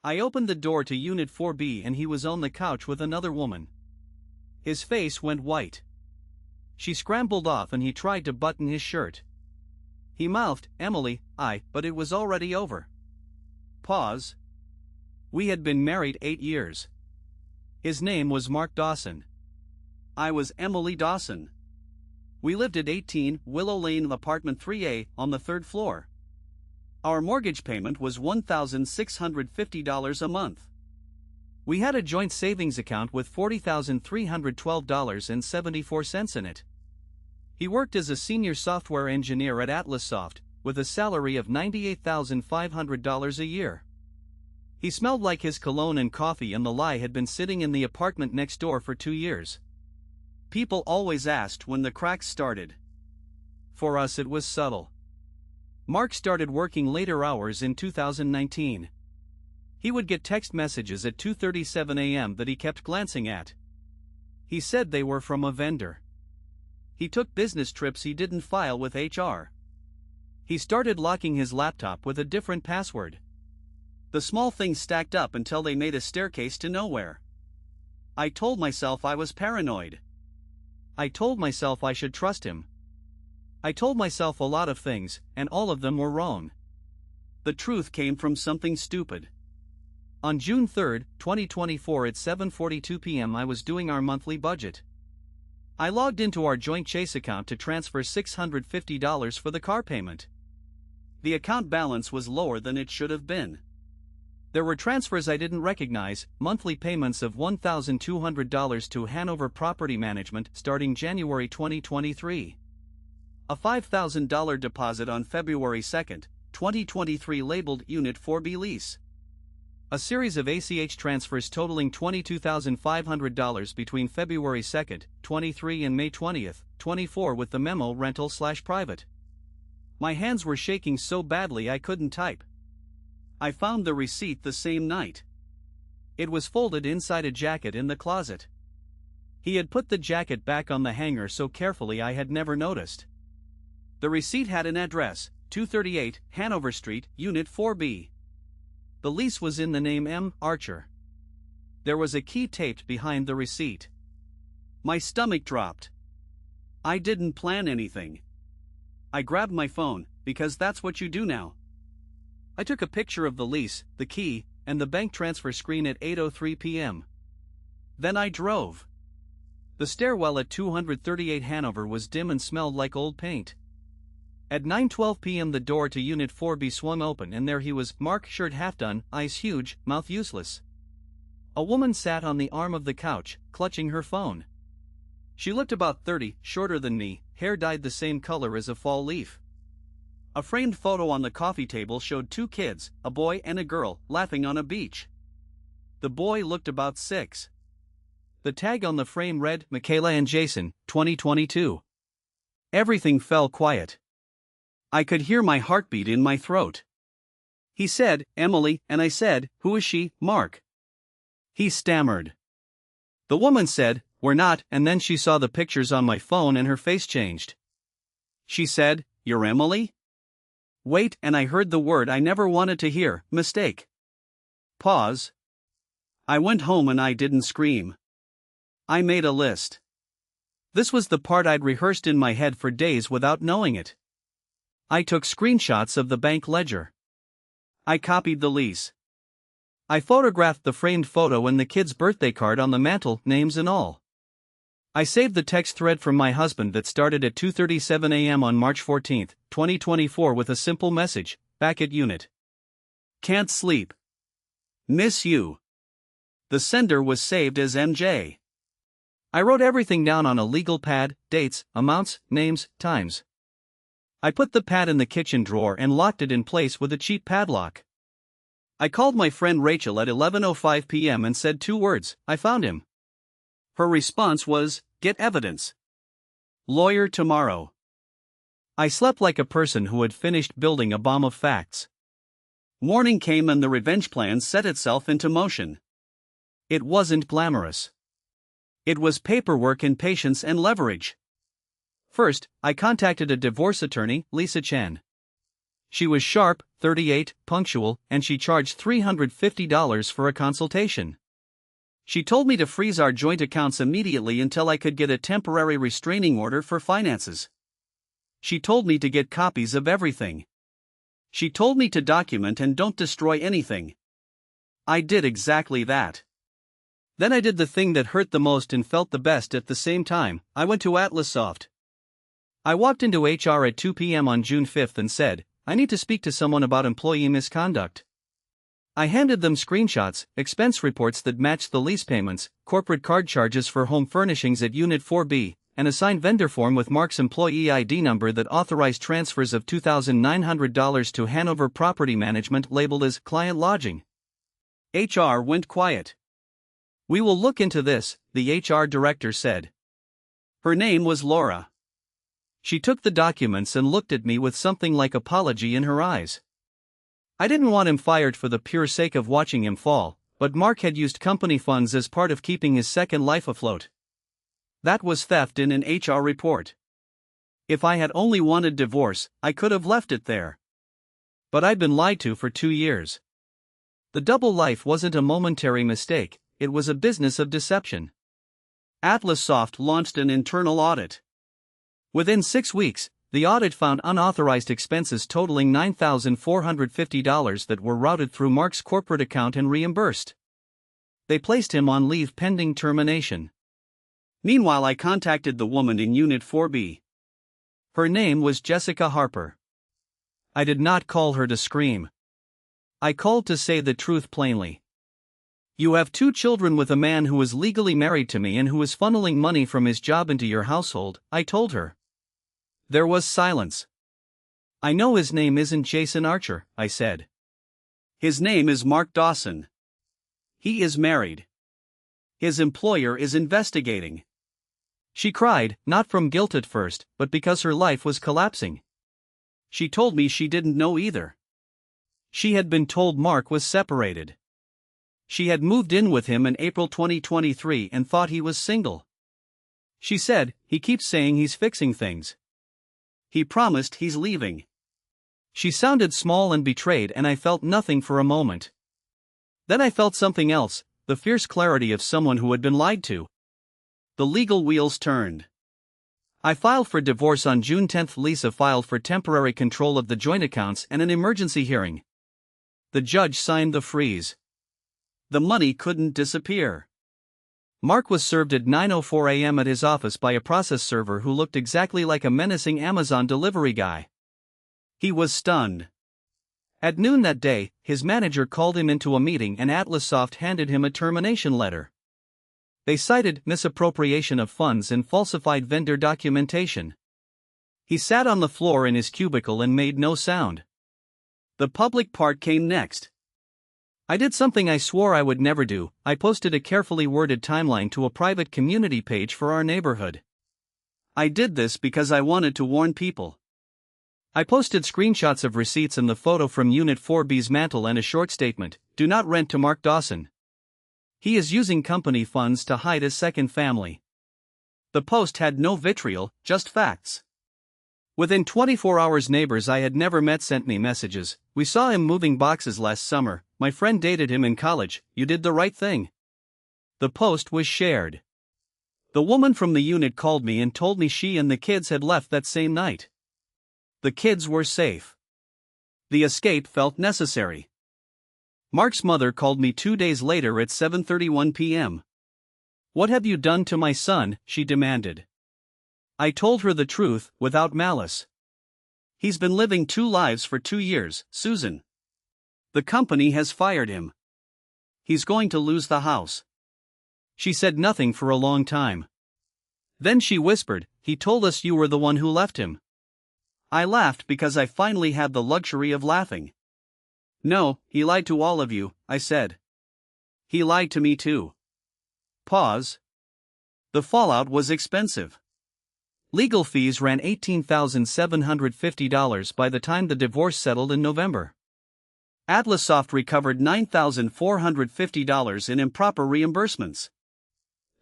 I opened the door to Unit 4B and he was on the couch with another woman. His face went white. She scrambled off and he tried to button his shirt. He mouthed, "Emily, but it was already over." Pause. We had been married 8 years. His name was Mark Dawson. I was Emily Dawson. We lived at 18 Willow Lane, apartment 3A, on the 3rd floor. Our mortgage payment was $1,650 a month. We had a joint savings account with $40,312.74 in it. He worked as a senior software engineer at Atlas Soft, with a salary of $98,500 a year. He smelled like his cologne and coffee, and the lie had been sitting in the apartment next door for 2 years. People always asked when the cracks started. For us it was subtle. Mark started working later hours in 2019. He would get text messages at 2:37 a.m. that he kept glancing at. He said they were from a vendor. He took business trips he didn't file with HR. He started locking his laptop with a different password. The small things stacked up until they made a staircase to nowhere. I told myself I was paranoid. I told myself I should trust him. I told myself a lot of things, and all of them were wrong. The truth came from something stupid. On June 3, 2024 at 7:42 p.m. I was doing our monthly budget. I logged into our joint Chase account to transfer $650 for the car payment. The account balance was lower than it should have been. There were transfers I didn't recognize, monthly payments of $1,200 to Hanover Property Management starting January 2023. A $5,000 deposit on February 2, 2023 labeled Unit 4B lease. A series of ACH transfers totaling $22,500 between February 2, 23 and May 20, 24 with the memo rental/private. My hands were shaking so badly I couldn't type. I found the receipt the same night. It was folded inside a jacket in the closet. He had put the jacket back on the hanger so carefully I had never noticed. The receipt had an address, 238 Hanover Street, Unit 4B. The lease was in the name M. Archer. There was a key taped behind the receipt. My stomach dropped. I didn't plan anything. I grabbed my phone, because that's what you do now. I took a picture of the lease, the key, and the bank transfer screen at 8:03 p.m. Then I drove. The stairwell at 238 Hanover was dim and smelled like old paint. At 9:12 p.m. the door to Unit 4B swung open and there he was, Mark, shirt half done, eyes huge, mouth useless. A woman sat on the arm of the couch, clutching her phone. She looked about 30, shorter than me, hair dyed the same color as a fall leaf. A framed photo on the coffee table showed 2 kids, a boy and a girl, laughing on a beach. The boy looked about 6. The tag on the frame read, Michaela and Jason, 2022. Everything fell quiet. I could hear my heartbeat in my throat. He said, "Emily," and I said, "Who is she, Mark?" He stammered. The woman said, "We're not," and then she saw the pictures on my phone and her face changed. She said, "You're Emily?" Wait, and I heard the word I never wanted to hear, mistake. Pause. I went home and I didn't scream. I made a list. This was the part I'd rehearsed in my head for days without knowing it. I took screenshots of the bank ledger. I copied the lease. I photographed the framed photo and the kid's birthday card on the mantle, names and all. I saved the text thread from my husband that started at 2:37 a.m. on March 14, 2024 with a simple message, back at unit. Can't sleep. Miss you. The sender was saved as MJ. I wrote everything down on a legal pad, dates, amounts, names, times. I put the pad in the kitchen drawer and locked it in place with a cheap padlock. I called my friend Rachel at 11:05 p.m. and said 2 words, "I found him." Her response was, "Get evidence. Lawyer tomorrow." I slept like a person who had finished building a bomb of facts. Morning came and the revenge plan set itself into motion. It wasn't glamorous. It was paperwork and patience and leverage. First, I contacted a divorce attorney, Lisa Chen. She was sharp, 38, punctual, and she charged $350 for a consultation. She told me to freeze our joint accounts immediately until I could get a temporary restraining order for finances. She told me to get copies of everything. She told me to document and don't destroy anything. I did exactly that. Then I did the thing that hurt the most and felt the best at the same time. I went to AtlasSoft. I walked into HR at 2 p.m. on June 5th and said, I need to speak to someone about employee misconduct. I handed them screenshots, expense reports that matched the lease payments, corporate card charges for home furnishings at Unit 4B, and a signed vendor form with Mark's employee ID number that authorized transfers of $2,900 to Hanover Property Management labeled as client lodging. HR went quiet. We will look into this, the HR director said. Her name was Laura. She took the documents and looked at me with something like apology in her eyes. I didn't want him fired for the pure sake of watching him fall, but Mark had used company funds as part of keeping his second life afloat. That was theft in an HR report. If I had only wanted divorce, I could have left it there. But I'd been lied to for 2 years. The double life wasn't a momentary mistake, it was a business of deception. AtlasSoft launched an internal audit. Within 6 weeks, the audit found unauthorized expenses totaling $9,450 that were routed through Mark's corporate account and reimbursed. They placed him on leave pending termination. Meanwhile, I contacted the woman in Unit 4B. Her name was Jessica Harper. I did not call her to scream. I called to say the truth plainly. You have 2 children with a man who is legally married to me and who is funneling money from his job into your household, I told her. There was silence. I know his name isn't Jason Archer, I said. His name is Mark Dawson. He is married. His employer is investigating. She cried, not from guilt at first, but because her life was collapsing. She told me she didn't know either. She had been told Mark was separated. She had moved in with him in April 2023 and thought he was single. She said, he keeps saying he's fixing things. He promised he's leaving. She sounded small and betrayed, and I felt nothing for a moment. Then I felt something else, the fierce clarity of someone who had been lied to. The legal wheels turned. I filed for divorce on June 10th. Lisa filed for temporary control of the joint accounts and an emergency hearing. The judge signed the freeze. The money couldn't disappear. Mark was served at 9:04 a.m. at his office by a process server who looked exactly like a menacing Amazon delivery guy. He was stunned. At noon that day, his manager called him into a meeting and AtlasSoft handed him a termination letter. They cited misappropriation of funds and falsified vendor documentation. He sat on the floor in his cubicle and made no sound. The public part came next. I did something I swore I would never do. I posted a carefully worded timeline to a private community page for our neighborhood. I did this because I wanted to warn people. I posted screenshots of receipts and the photo from Unit 4B's mantle and a short statement, do not rent to Mark Dawson. He is using company funds to hide his second family. The post had no vitriol, just facts. Within 24 hours, neighbors I had never met sent me messages. We saw him moving boxes last summer. My friend dated him in college. You did the right thing. The post was shared. The woman from the unit called me and told me she and the kids had left that same night. The kids were safe. The escape felt necessary. Mark's mother called me 2 days later at 7:31 p.m. What have you done to my son? She demanded. I told her the truth, without malice. He's been living 2 lives for 2 years, Susan. The company has fired him. He's going to lose the house. She said nothing for a long time. Then she whispered, he told us you were the one who left him. I laughed because I finally had the luxury of laughing. No, he lied to all of you, I said. He lied to me too. Pause. The fallout was expensive. Legal fees ran $18,750 by the time the divorce settled in November. AtlasSoft recovered $9,450 in improper reimbursements.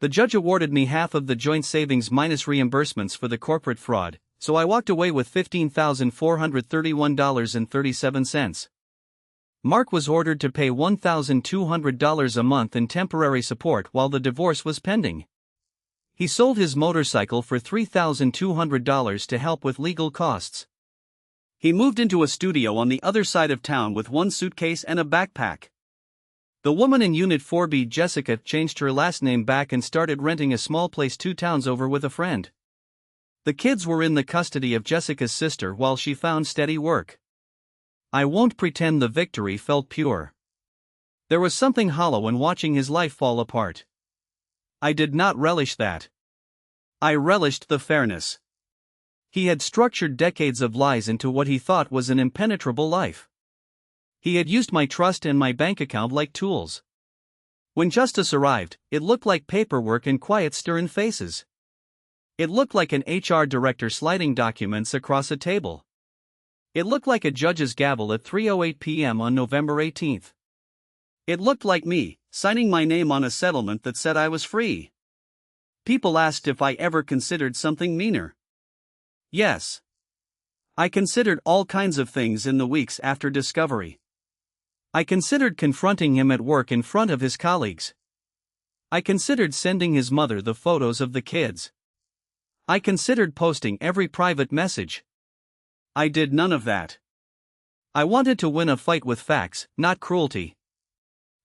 The judge awarded me half of the joint savings minus reimbursements for the corporate fraud, So I walked away with $15,431.37. Mark was ordered to pay $1,200 a month in temporary support while the divorce was pending. He sold his motorcycle for $3,200 to help with legal costs. He moved into a studio on the other side of town with one suitcase and a backpack. The woman in Unit 4B, Jessica, changed her last name back and started renting a small place 2 towns over with a friend. The kids were in the custody of Jessica's sister while she found steady work. I won't pretend the victory felt pure. There was something hollow in watching his life fall apart. I did not relish that. I relished the fairness. He had structured decades of lies into what he thought was an impenetrable life. He had used my trust and my bank account like tools. When justice arrived, it looked like paperwork and quiet stern faces. It looked like an HR director sliding documents across a table. It looked like a judge's gavel at 3:08 p.m. on November 18th. It looked like me, signing my name on a settlement that said I was free. People asked if I ever considered something meaner. Yes. I considered all kinds of things in the weeks after discovery. I considered confronting him at work in front of his colleagues. I considered sending his mother the photos of the kids. I considered posting every private message. I did none of that. I wanted to win a fight with facts, not cruelty.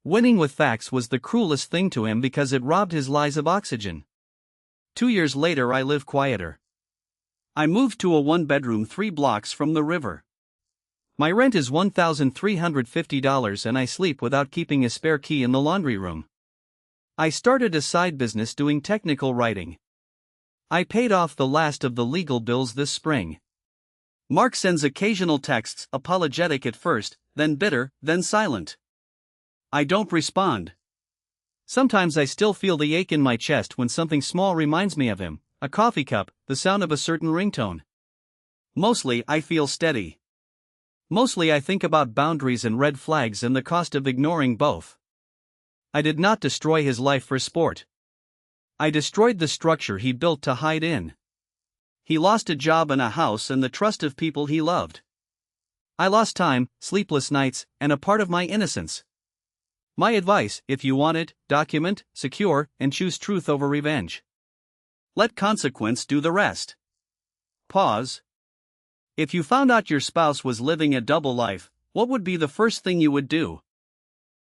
Winning with facts was the cruelest thing to him because it robbed his lies of oxygen. 2 years later, I live quieter. I moved to a 1-bedroom 3 blocks from the river. My rent is $1,350 and I sleep without keeping a spare key in the laundry room. I started a side business doing technical writing. I paid off the last of the legal bills this spring. Mark sends occasional texts, apologetic at first, then bitter, then silent. I don't respond. Sometimes I still feel the ache in my chest when something small reminds me of him, a coffee cup, the sound of a certain ringtone. Mostly I feel steady. Mostly I think about boundaries and red flags and the cost of ignoring both. I did not destroy his life for sport. I destroyed the structure he built to hide in. He lost a job and a house and the trust of people he loved. I lost time, sleepless nights, and a part of my innocence. My advice: if you want it, document, secure, and choose truth over revenge. Let consequence do the rest. Pause. If you found out your spouse was living a double life, what would be the first thing you would do?